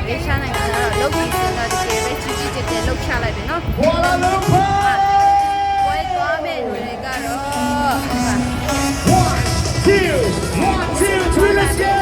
လေးရှားနိုင်ငံကတော့လုတ်ပြီးစင်တာတကယ်ပဲကြီးကြီးကျယ်ကျယ်လှုပ်ချလိုက်ပြီနော် Kuala Lumpur. ပွဲသွားမဲ့လူတွေကတော့ One, two, three, let's go.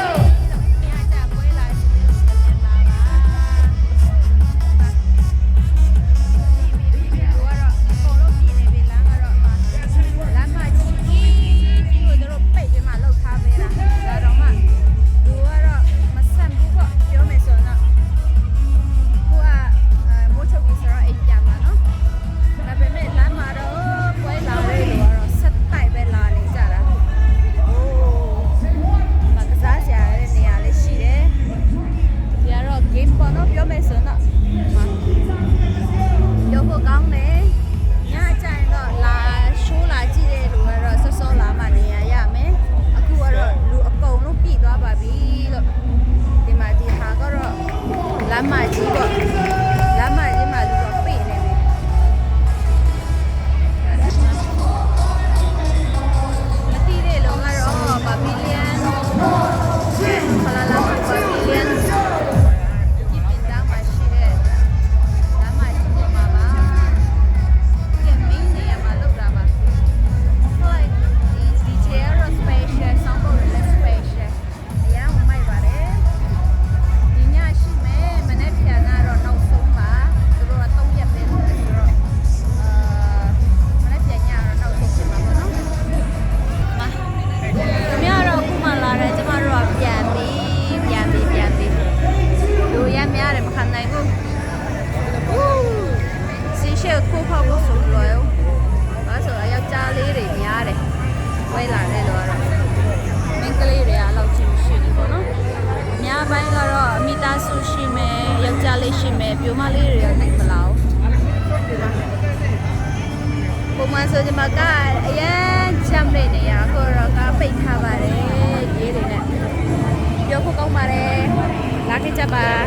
လမ်းမကြီးပေါ့လမ်းမကြီးမှာလူတော့ပိတ်နေပြီမတိတဲ့လုံကတော့ဘာဘီလီယန်ဖလာလာဘာဘီလီယန်ဒီပင်တောင်မှာရှိတဲ့လမ်းမကြီးမှာပါကဲမင်းနေရာမှာလောက်တာပါ like DJ Aero Special Sound Special အရင်ကမိုက်ပါတယ်ဒီညရှိမယ်မနေ့ပြန်ကတော့နောက်ဆုံးပါသူတို့က3ရက်ပဲလို့ဆိုတော့မနေ့ပြန်ညတော့နောက်ဆုံးဖြစ်မှာပေါ့နော်မသူများတော့ခုမှလာတယ်ကျမတို့ကပြန်ပြီလူရမ်းများတယ်မခံနိုင်ဘူးစီရှယ်ကိုဖောက်လို့ဆိုလို့ရောဘာဆိုအယောက်ျားလေးတွေများတယ်ဝဲလာတယ်လို့ကတော့မင်းကလေးတွေအလောက်ချင်းမရှိဘူးပေါ့နော်အများပိုင်းကတော့အမိသားစုရှိမယ်ယောက်ျားလေးရှိမယ်ပြိုမလေးတွေတော့နိုင်မလားပုံမှန်ဆိုဒီမှာကအရင်ချမ်းနေနေရအခုတော့ကပိတ်ထားပါတယ်ရေးတွေနဲ့ပြောဖို့ကောင်းပါတယ်လာခဲ့ကြပါ